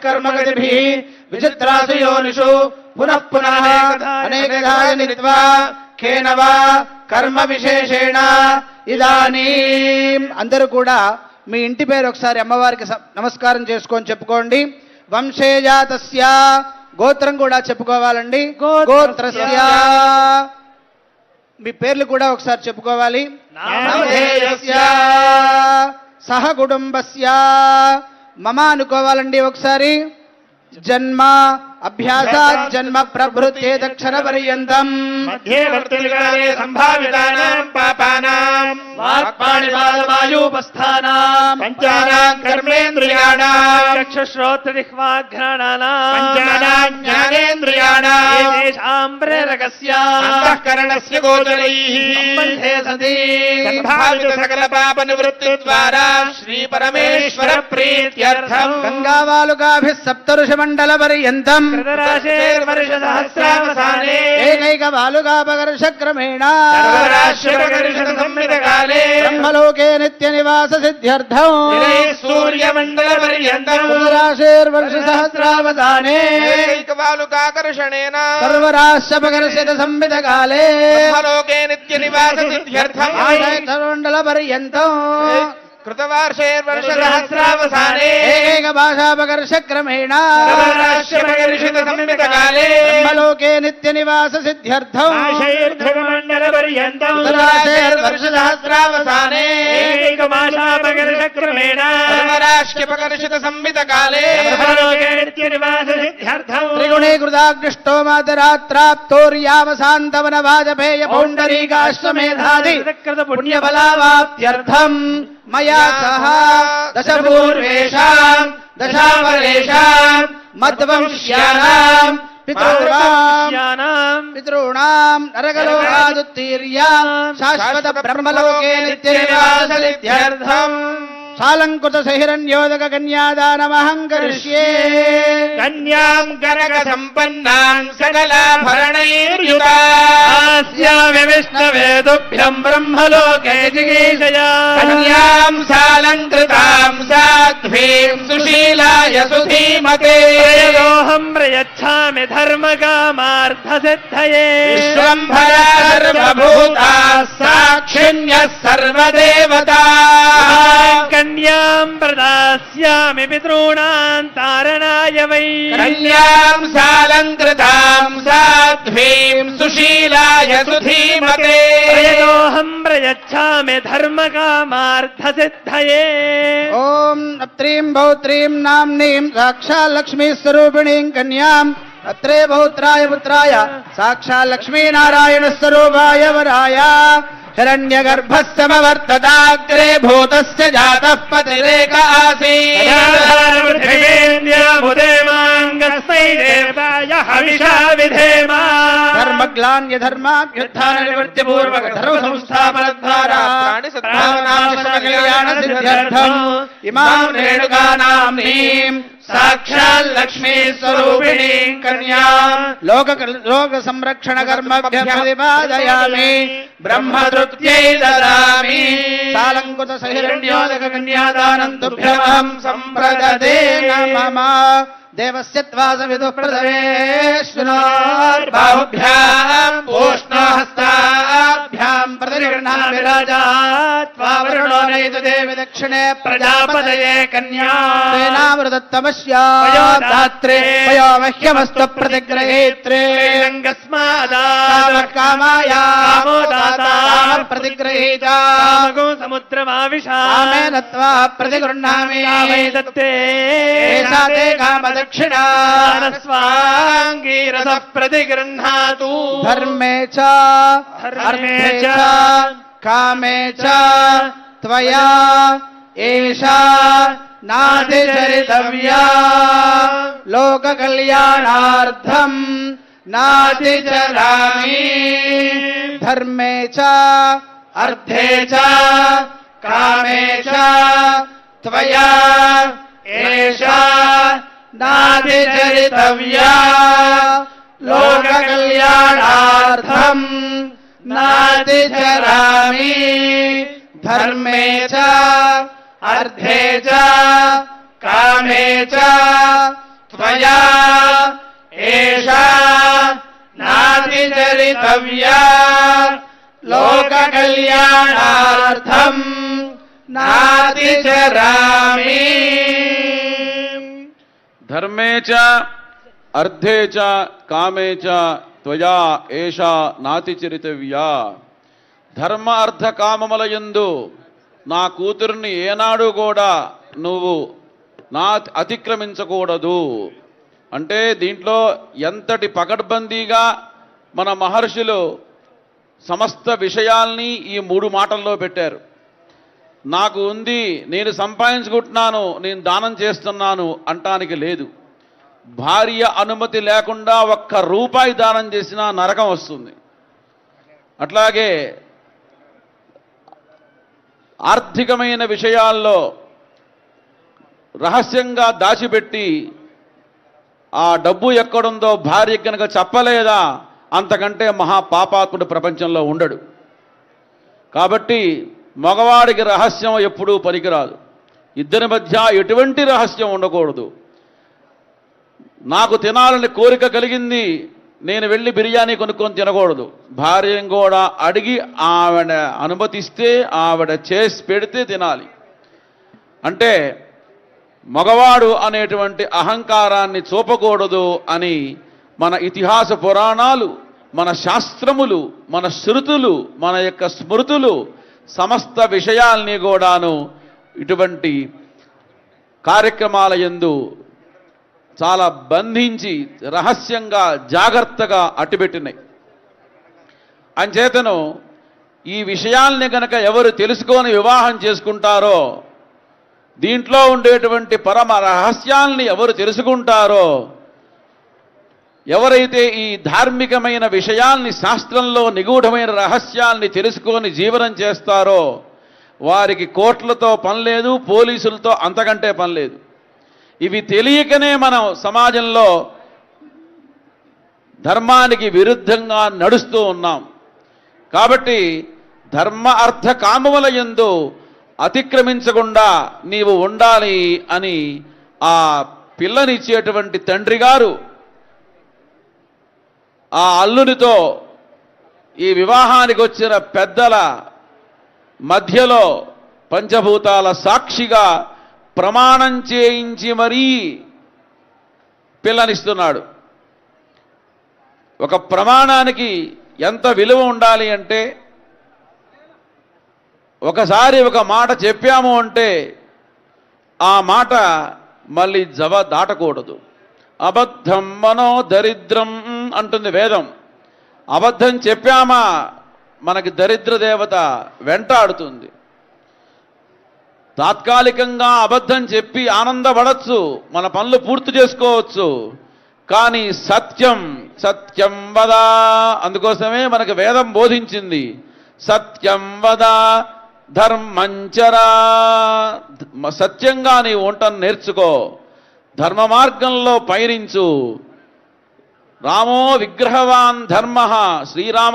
कर्मगतिभिः विचित्रासु योनिषु पुनः पुनः अनेकधा जनित्वा केन वा कर्म विशेषेण इदानीं అందరూ కూడా మీ ఇంటి పేరు ఒకసారి అమ్మవారికి నమస్కారం చేసుకొని చెప్పుకోండి. వంశేజాతస్య గోత్రం కూడా చెప్పుకోవాలండి. గోత్రస్య మీ పేర్లు కూడా ఒకసారి చెప్పుకోవాలి. నామధేయస్య సహ కుటుంబస్య మమ అనుకోవాలండి ఒకసారి. జన్మ అభ్యాసాత్ జన్మ ప్రభృతే దక్షిణ పర్యంతం మధ్యవర్తికాలే సంభావితానాం పాపానాం వాక్పాణిపాదవాయుపస్థానాం పంచానాం కర్మేంద్రియాణాం చక్షుశ్రోత్రజిహ్వాఘ్రాణానాం పంచానాం జ్ఞానేంద్రియాణాం తేషాం ప్రేరకస్య అంతఃకరణస్య గోచరైః సంబంధే సతి సంభావిత సకల పాప నివృత్తి ద్వారా శ్రీ పరమేశ్వర ప్రీత్యర్థం గంగావాలుకాభిః సప్తఋషిమండల పర్యంతం సహస్రావసానే ఏకైకవాలుకాపకర్షక్రమేణ సంమితకాలే బ్రహ్మలోకే నిత్య నివాస సిద్ధ్యర్థం సూర్యమండల పర్యంతం రాశేర్వర్ష సహస్రావసానే ఏకైకవాలుకాకర్షణేన సర్వరాశ్యపకర్షిత సంమితకాలే బ్రహ్మలోకే నిత్య నివాస సిద్ధ్యర్థం మండల పర్యంతం కృతవార్షేర్వర్ష సహస్రావసానే ఏకైకభాషాపకర్షక్రమేణ సర్వరాశ్యపకర్షిత సంమితకాలే బ్రహ్మలోకే నిత్య నివాస సిద్ధ్యర్థం మండల పర్యంతం రాశేర్వర్ష సహస్రావసానే ఏకమాశాపకర్షక్రమేణ సర్వరాశ్యపకర్షిత సంమితకాలే బ్రహ్మలోకే నిత్య నివాస సిద్ధ్యర్థం త్రిగుణీకృతాగ్నిష్టోమాదరాత్రాప్తోర్యామశాంతవన వాజపేయ పౌండరీకాశ్వమేధాది పుణ్యబలావాప్త్యర్థం మయా సహ దశపూర్వేషాం దశాపరేషాం మద్వంశ్యానాం పితॄణాం నరకలోకాదుత్తీర్య శాశ్వత బ్రహ్మలోకే నిత్య నివాస సిద్ధ్యర్థం సాలంకృత సహిరణ్యోదక కన్యాదానమహం కరిష్యే. కన్యాం కనక సంపన్నాం సకలాభరణైర్యుతాస్యామి విష్ణవేతుభ్యం బ్రహ్మలోకే జిగీషయా. కన్యాం సాలంకృతాం సాధ్వీం సుశీలాయ సుధీమతే. యోహం ప్రయచ్ఛామి ధర్మకామార్థసిద్ధయే. విశ్వంభరా సర్వభూతాః సాక్షిణ్యः సర్వదేవతాః. కన్యాం ప్రదాస్యామి పితॄణాం తారణాయ వై. కన్యాం సాలంకృతాం సాధ్వీం సుశీలాయ సుధీమతే. యోహం ప్రయచ్ఛామి ధర్మకామార్థసిద్ధయే. ఓం అత్రీం భౌత్రీం నామ్నీం సాక్షాత్ లక్ష్మీ స్వరూపిణీం కన్యాం అత్రే భౌత్రాయ పుత్రాయ సాక్షాత్ లక్ష్మీనారాయణ స్వరూపాయ వరాయ హిరణ్యగర్భస్సమవర్తతాగ్రే భూతస్య జాతః పతిరేక ఆసీత్. ధర్మగ్లాన్యధర్మాభ్యుత్థాన నివృత్తిపూర్వక ధర్మ సంస్థాపనద్వారా కళ్యాణ సిద్ధ్యర్థం ఇమాం రేణుకానామ్నీం సాక్షాత్ లక్ష్మీ స్వరూపిణీం కన్యాం లోక సంరక్షణ కర్మభ్య ప్రతిపాదయామి బ్రహ్మతృప్త్యై దదామి. సాలంకృత సహిరణ్యోదక కన్యాదానం తుభ్యమహం సంప్రదదే నమః. దేవస్య త్వాసవిదుః ప్రదవేశ్వనార్బాహుభ్యాం పూష్ణోహస్తాభ్యాం ప్రతిగృహ్ణామి రాజా త్వావరుణో నైతు దేవి దక్షిణే ప్రజాపతయే కన్యా తేనామృతత్తమస్యాత్రే వయోమహ్యమస్తు ప్రతిగ్రహేత్రే కామాయా ప్రతిగ్రహీత సముద్రమావిషామేన త్వా ప్రతిగృహ్ణామి దత్తే దక్షిణా స్వాంగీరస ప్రతిగృహ్ణాతు. ధర్మే చ అర్థే చ కామే చ త్వయా ఏషా నాతిచరితవ్యా లోక కళ్యాణార్థం నాతిచరామి. ధర్మే చ అర్థే చ కామే చ త్వయా ఏషా నాతిచరితవ్యా లోక కళ్యాణార్థం నాతిచరామి. ధర్మే చ అర్థే చ కామే చ చరితవ్యా లోక కళ్యాణార్థం నాతిచరామి. ధర్మే చ అర్థే చ కామే చ త్వయా ఏషా నాతిచరితవ్యా. ధర్మ అర్థ కామముల యందు నా కూతుర్ని ఏనాడు కూడా నువ్వు అతిక్రమించకూడదు. అంటే దీంట్లో ఎంతటి పకడ్బందీగా మన మహర్షులు సమస్త విషయాల్ని ఈ 3 మాటల్లో పెట్టారు. నాకు ఉంది, నేను సంపాదించుకుంటున్నాను, నేను దానం చేస్తున్నాను అంటానికి లేదు. భార్య అనుమతి లేకుండా 1 రూపాయి దానం చేసినా నరకం వస్తుంది. అట్లాగే ఆర్థికమైన విషయాల్లో రహస్యంగా దాచిపెట్టి ఆ డబ్బు ఎక్కడుందో భార్య కనుక చెప్పలేదా అంతకంటే మహా పాపాత్ముడు ప్రపంచంలో ఉండడు. కాబట్టి మగవాడికి రహస్యం ఎప్పుడూ పనికిరాదు. ఇద్దరి మధ్య ఎటువంటి రహస్యం ఉండకూడదు. నాకు తినాలని కోరిక కలిగింది, నేను వెళ్ళి బిర్యానీ కొనుక్కొని తినకూడదు. భార్యను కూడా అడిగి ఆవిడ అనుమతిస్తే ఆవిడ చేసి పెడితే తినాలి. అంటే మగవాడు అనేటువంటి అహంకారాన్ని చూపకూడదు అని మన ఇతిహాస పురాణాలు, మన శాస్త్రములు, మన శృతులు, మన యొక్క స్మృతులు సమస్త విషయాల్ని కూడాను ఇటువంటి కార్యక్రమాల యందు చాలా బంధించి రహస్యంగా జాగ్రత్తగా అట్టిపెట్టినాయి. అంచేతను ఈ విషయాల్ని గనక ఎవరు తెలుసుకొని వివాహం చేసుకుంటారో, దీంట్లో ఉండేటువంటి పరమ రహస్యాల్ని ఎవరు తెలుసుకుంటారో, ఎవరైతే ఈ ధార్మికమైన విషయాల్ని, శాస్త్రంలో నిగూఢమైన రహస్యాల్ని తెలుసుకొని జీవనం చేస్తారో వారికి కోర్టులతో పని లేదు, పోలీసులతో అంతకంటే పని లేదు. ఇవి తెలియకనే మనం సమాజంలో ధర్మానికి విరుద్ధంగా నడుస్తూ ఉన్నాం. కాబట్టి ధర్మ అర్థ కామముల యందు అతిక్రమించకుండా నీవు ఉండాలి అని ఆ పిల్లనిచ్చేటువంటి తండ్రి గారు ఆ అల్లునితో ఈ వివాహానికి వచ్చిన పెద్దల మధ్యలో పంచభూతాల సాక్షిగా ప్రమాణం చేయించి మరీ పిల్లనిస్తున్నాడు. ఒక ప్రమాణానికి ఎంత విలువ ఉండాలి అంటే, ఒకసారి ఒక మాట చెప్పాము అంటే ఆ మాట మళ్ళీ దాటకూడదు. అబద్ధం మనో దరిద్రం అంటుంది వేదం. అబద్ధం చెప్పామా మనకి దరిద్ర దేవత వెంటాడుతుంది. తాత్కాలికంగా అబద్ధం చెప్పి ఆనందపడచ్చు, మన పనులు పూర్తి చేసుకోవచ్చు. కానీ సత్యం సత్యం వద, అందుకోసమే మనకు వేదం బోధించింది సత్యం వద ధర్మంచరా. సత్యంగా నీ వంటను నేర్చుకో, ధర్మ మార్గంలో పయనించు. రామో విగ్రహవాన్ ధర్మ, శ్రీరామ